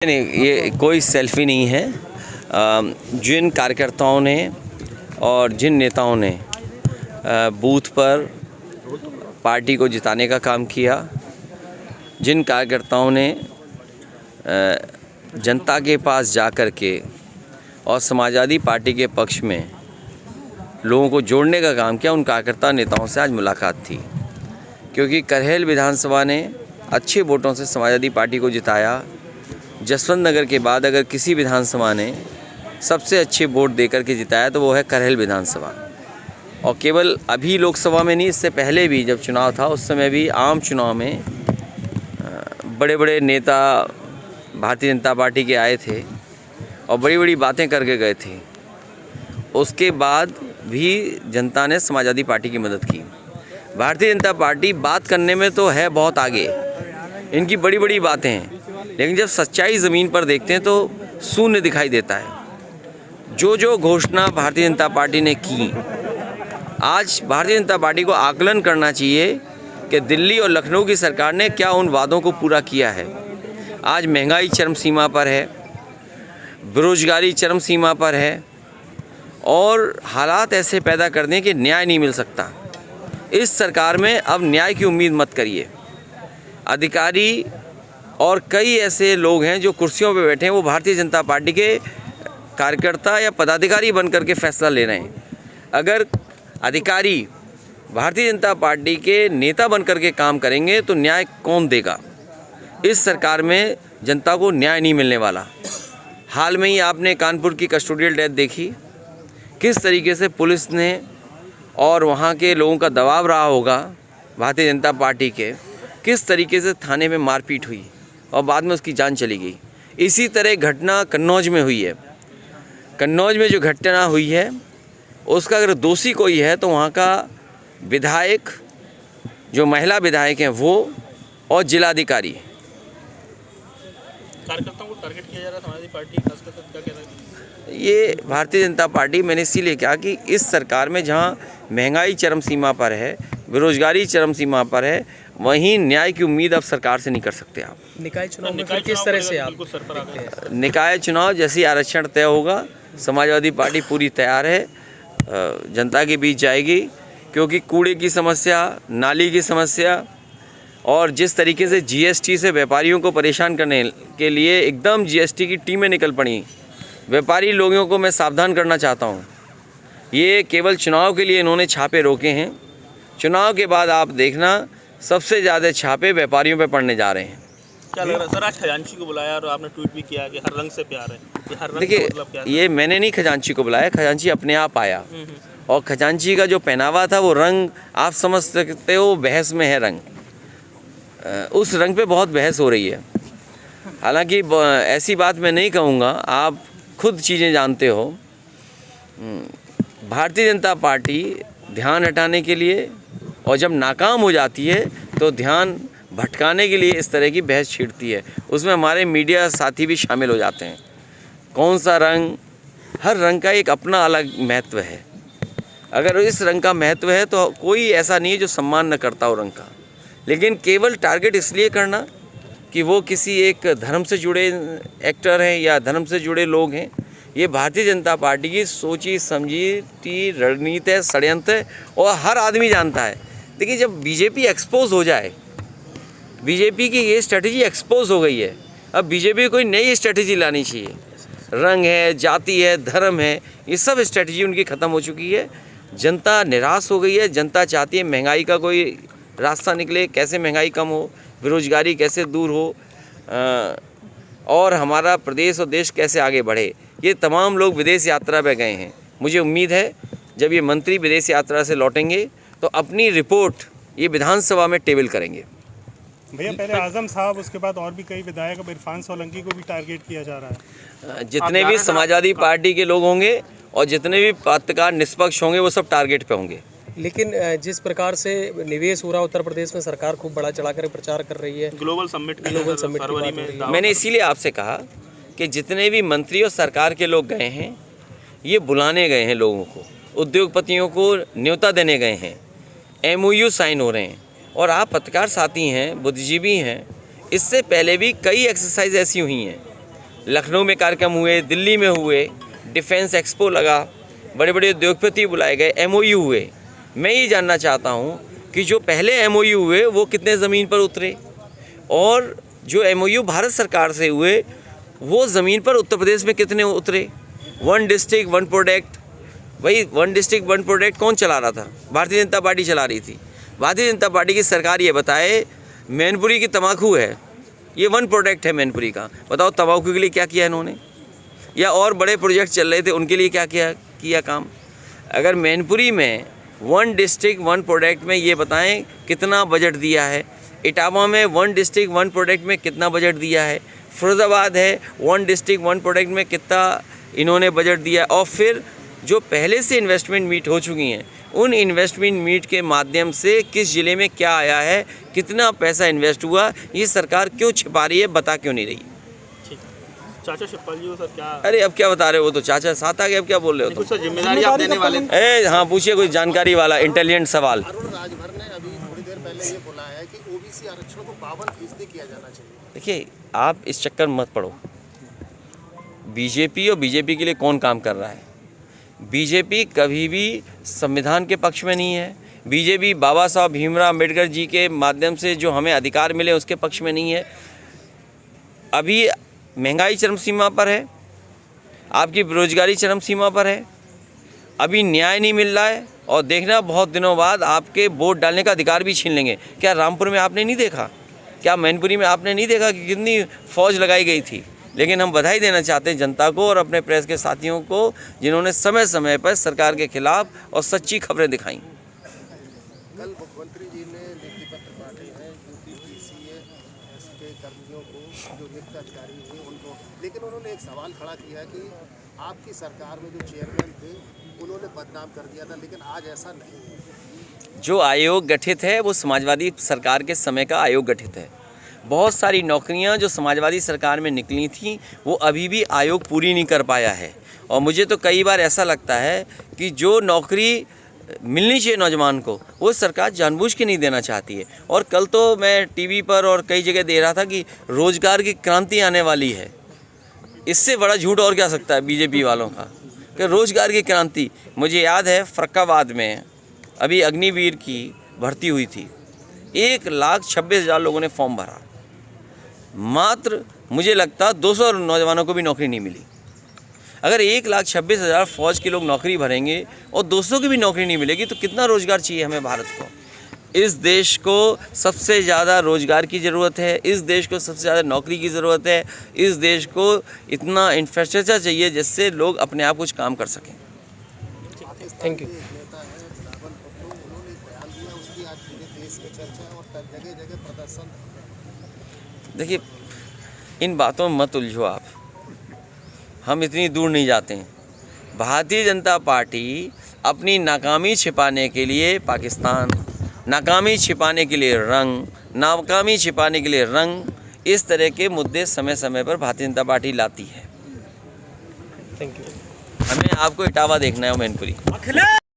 नहीं, ये कोई सेल्फी नहीं है। जिन कार्यकर्ताओं ने और जिन नेताओं ने बूथ पर पार्टी को जिताने का काम किया, जिन कार्यकर्ताओं ने जनता के पास जा कर के और समाजवादी पार्टी के पक्ष में लोगों को जोड़ने का काम किया, उन कार्यकर्ता नेताओं से आज मुलाकात थी। क्योंकि करहल विधानसभा ने अच्छे वोटों से समाजवादी पार्टी को जिताया। जसवंत नगर के बाद अगर किसी विधानसभा ने सबसे अच्छे वोट देकर के जिताया तो वो है करहल विधानसभा। और केवल अभी लोकसभा में नहीं, इससे पहले भी जब चुनाव था उस समय भी आम चुनाव में बड़े बड़े नेता भारतीय जनता पार्टी के आए थे और बड़ी बड़ी बातें करके गए थे। उसके बाद भी जनता ने समाजवादी पार्टी की मदद की। भारतीय जनता पार्टी बात करने में तो है बहुत आगे, इनकी बड़ी बड़ी बातें हैं, लेकिन जब सच्चाई ज़मीन पर देखते हैं तो शून्य दिखाई देता है। जो घोषणा भारतीय जनता पार्टी ने की, आज भारतीय जनता पार्टी को आकलन करना चाहिए कि दिल्ली और लखनऊ की सरकार ने क्या उन वादों को पूरा किया है। आज महंगाई चरम सीमा पर है, बेरोजगारी चरम सीमा पर है और हालात ऐसे पैदा कर दें कि न्याय नहीं मिल सकता। इस सरकार में अब न्याय की उम्मीद मत करिए। अधिकारी और कई ऐसे लोग हैं जो कुर्सियों पर बैठे हैं, वो भारतीय जनता पार्टी के कार्यकर्ता या पदाधिकारी बनकर के फैसला ले रहे हैं। अगर अधिकारी भारतीय जनता पार्टी के नेता बनकर के काम करेंगे तो न्याय कौन देगा। इस सरकार में जनता को न्याय नहीं मिलने वाला। हाल में ही आपने कानपुर की कस्टोडियल डेथ देखी, किस तरीके से पुलिस ने और वहाँ के लोगों का दबाव रहा होगा भारतीय जनता पार्टी के, किस तरीके से थाने में मारपीट हुई और बाद में उसकी जान चली गई। इसी तरह घटना कन्नौज में हुई है। कन्नौज में जो घटना हुई है उसका अगर दोषी कोई है तो वहाँ का विधायक, जो महिला विधायक हैं वो, और जिलाधिकारी। कार्यकर्ताओं को टारगेट किया जा रहा है समाजवादी पार्टी, खासकर क्या कहना है? ये भारतीय जनता पार्टी, मैंने इसीलिए कहा कि इस सरकार में जहाँ महंगाई चरम सीमा पर है, बेरोजगारी चरम सीमा पर है, वहीं न्याय की उम्मीद अब सरकार से नहीं कर सकते आप। निकाय चुनाव में किस तरह से आप देखते हैं? निकाय चुनाव जैसे आरक्षण तय होगा, समाजवादी पार्टी पूरी तैयार है, जनता के बीच जाएगी। क्योंकि कूड़े की समस्या, नाली की समस्या और जिस तरीके से जीएसटी से व्यापारियों को परेशान करने के लिए एकदम जीएसटी की टीमें निकल पड़ी, व्यापारी लोगों को मैं सावधान करना चाहता हूँ। ये केवल चुनाव के लिए इन्होंने छापे रोके हैं। चुनाव के बाद आप देखना सबसे ज़्यादा छापे व्यापारियों पे पड़ने जा रहे हैं। क्या लग रहा है सर, आज खजांची को बुलाया और आपने ट्वीट भी किया कि हर रंग से प्यार है। ये हर रंग देखिए, मतलब क्या है? ये मैंने नहीं खजांची को बुलाया, खजांची अपने आप आया। और खजांची का जो पहनावा था वो रंग आप समझ सकते हो, बहस में है रंग, उस रंग पे बहुत बहस हो रही है। हालांकि ऐसी बात मैं नहीं कहूँगा, आप खुद चीज़ें जानते हो। भारतीय जनता पार्टी ध्यान हटाने के लिए और जब नाकाम हो जाती है तो ध्यान भटकाने के लिए इस तरह की बहस छेड़ती है। उसमें हमारे मीडिया साथी भी शामिल हो जाते हैं। कौन सा रंग, हर रंग का एक अपना अलग महत्व है। अगर इस रंग का महत्व है तो कोई ऐसा नहीं है जो सम्मान न करता हो रंग का, लेकिन केवल टारगेट इसलिए करना कि वो किसी एक धर्म से जुड़े एक्टर हैं या धर्म से जुड़े लोग हैं, ये भारतीय जनता पार्टी की सोची समझी रणनीति है, षड्यंत्र है और हर आदमी जानता है। देखिए, जब बीजेपी एक्सपोज हो जाए, बीजेपी की ये स्ट्रेटजी एक्सपोज हो गई है, अब बीजेपी को कोई नई स्ट्रेटजी लानी चाहिए। रंग है, जाति है, धर्म है, ये सब स्ट्रेटजी उनकी ख़त्म हो चुकी है। जनता निराश हो गई है। जनता चाहती है महंगाई का कोई रास्ता निकले, कैसे महंगाई कम हो, बेरोजगारी कैसे दूर हो और हमारा प्रदेश और देश कैसे आगे बढ़े। ये तमाम लोग विदेश यात्रा पे गए हैं। मुझे उम्मीद है जब ये मंत्री विदेश यात्रा से लौटेंगे तो अपनी रिपोर्ट ये विधानसभा में टेबल करेंगे। भैया, पहले आजम साहब, उसके बाद और भी कई विधायक, अब इरफान सोलंकी को भी टारगेट किया जा रहा है। जितने भी समाजवादी पार्टी के लोग होंगे और जितने भी पत्रकार निष्पक्ष होंगे वो सब टारगेट पे होंगे। लेकिन जिस प्रकार से निवेश हो रहा उत्तर प्रदेश में, सरकार खूब बढ़ा चढ़ा कर प्रचार कर रही है। ग्लोबल समिट फरवरी में, मैंने इसीलिए आपसे कहा कि जितने भी मंत्री और सरकार के लोग गए हैं, ये बुलाने गए हैं लोगों को, उद्योगपतियों को न्योता देने गए हैं, MOU साइन हो रहे हैं। और आप पत्रकार साथी हैं, बुद्धिजीवी हैं, इससे पहले भी कई एक्सरसाइज ऐसी हुई हैं लखनऊ में कार्यक्रम हुए, दिल्ली में हुए, डिफेंस एक्सपो लगा, बड़े बड़े उद्योगपति बुलाए गए, MOU हुए। मैं ये जानना चाहता हूँ कि जो पहले MOU हुए वो कितने ज़मीन पर उतरे, और जो MOU भारत सरकार से हुए वो ज़मीन पर उत्तर प्रदेश में कितने उतरे। 1 डिस्ट्रिक्ट 1 प्रोडक्ट, भाई 1 डिस्ट्रिक्ट 1 प्रोडक्ट कौन चला रहा था? भारतीय जनता पार्टी चला रही थी। भारतीय जनता पार्टी की सरकार ये बताए मैनपुरी की तम्बाकू है, ये 1 प्रोडक्ट है मैनपुरी का, बताओ तम्बाकू के लिए क्या किया इन्होंने? या और बड़े प्रोजेक्ट चल रहे थे उनके लिए क्या किया काम? अगर मैनपुरी में 1 डिस्ट्रिक्ट 1 प्रोडक्ट में ये बताएं कितना बजट दिया है, इटावा में 1 डिस्ट्रिक्ट 1 प्रोडक्ट में कितना बजट दिया है, फिरोजाबाद है 1 डिस्ट्रिक्ट 1 प्रोडक्ट में कितना इन्होंने बजट दिया, और फिर जो पहले से इन्वेस्टमेंट मीट हो चुकी हैं उन इन्वेस्टमेंट मीट के माध्यम से किस ज़िले में क्या आया है, कितना पैसा इन्वेस्ट हुआ, ये सरकार क्यों छिपा रही है, बता क्यों नहीं रही? ठीक। चाचा शिवपाल जी को सर क्या, अरे अब क्या बता रहे हो, वो तो चाचा साथ आ गए, अब क्या बोल रहे हो कुछ सर जिम्मेदारी आप देने वाले थे? तुम? हाँ पूछिए कोई जानकारी वाला इंटेलिजेंट सवाल। अरुण राजभर ने अभी थोड़ी देर पहले ये बोला है कि OBC आरक्षण को 52% किया जाना चाहिए। देखिए आप इस चक्कर में मत पड़ो। बीजेपी और बीजेपी के लिए कौन काम कर रहा है? बीजेपी कभी भी संविधान के पक्ष में नहीं है। बीजेपी बाबा साहब भीमराव अम्बेडकर जी के माध्यम से जो हमें अधिकार मिले उसके पक्ष में नहीं है। अभी महंगाई चरम सीमा पर है, आपकी बेरोजगारी चरम सीमा पर है, अभी न्याय नहीं मिल रहा है, और देखना बहुत दिनों बाद आपके वोट डालने का अधिकार भी छीन लेंगे। क्या रामपुर में आपने नहीं देखा? क्या मैनपुरी में आपने नहीं देखा कि कितनी फ़ौज लगाई गई थी? लेकिन हम बधाई देना चाहते हैं जनता को और अपने प्रेस के साथियों को जिन्होंने समय समय पर सरकार के खिलाफ और सच्ची खबरें दिखाई। कल मुख्यमंत्री जी ने लिखित पत्र बांटे हैं UPPCS के कर्मियों को, जो नियुक्त अधिकारी हैं उनको, लेकिन उन्होंने एक सवाल खड़ा किया कि आपकी सरकार में जो चेयरमैन थे उन्होंने बदनाम कर दिया था, लेकिन आज ऐसा नहीं है। जो आयोग गठित है वो समाजवादी सरकार के समय का आयोग गठित है। बहुत सारी नौकरियां जो समाजवादी सरकार में निकली थीं वो अभी भी आयोग पूरी नहीं कर पाया है, और मुझे तो कई बार ऐसा लगता है कि जो नौकरी मिलनी चाहिए नौजवान को वो सरकार जानबूझ के नहीं देना चाहती है। और कल तो मैं टीवी पर और कई जगह दे रहा था कि रोज़गार की क्रांति आने वाली है। इससे बड़ा झूठ और क्या सकता है बीजेपी वालों का कि रोज़गार की क्रांति। मुझे याद है फर्रुखाबाद में अभी अग्निवीर की भर्ती हुई थी, 1,26,000 लोगों ने फॉर्म भरा, मात्र मुझे लगता 200 नौजवानों को भी नौकरी नहीं मिली। अगर 1,26,000 फ़ौज के लोग नौकरी भरेंगे और 200 की भी नौकरी नहीं मिलेगी तो कितना रोज़गार चाहिए हमें भारत को? इस देश को सबसे ज़्यादा रोज़गार की ज़रूरत है, इस देश को सबसे ज़्यादा नौकरी की ज़रूरत है, इस देश को इतना इंफ्रास्ट्रक्चर चाहिए जिससे लोग अपने आप कुछ काम कर सकें। Thank you. नेता है रावल पप्पू, उन्होंने एक बयान दिया, उसकी आज पूरे देश में चर्चा और जगह जगह प्रदर्शन। देखिए इन बातों में मत उलझो आप, हम इतनी दूर नहीं जाते हैं। भारतीय जनता पार्टी अपनी नाकामी छिपाने के लिए पाकिस्तान, नाकामी छिपाने के लिए रंग, नाकामी छिपाने के लिए रंग, इस तरह के मुद्दे समय समय पर भारतीय जनता पार्टी लाती है। Thank you. हमें आपको इटावा देखना है मैनपुरी।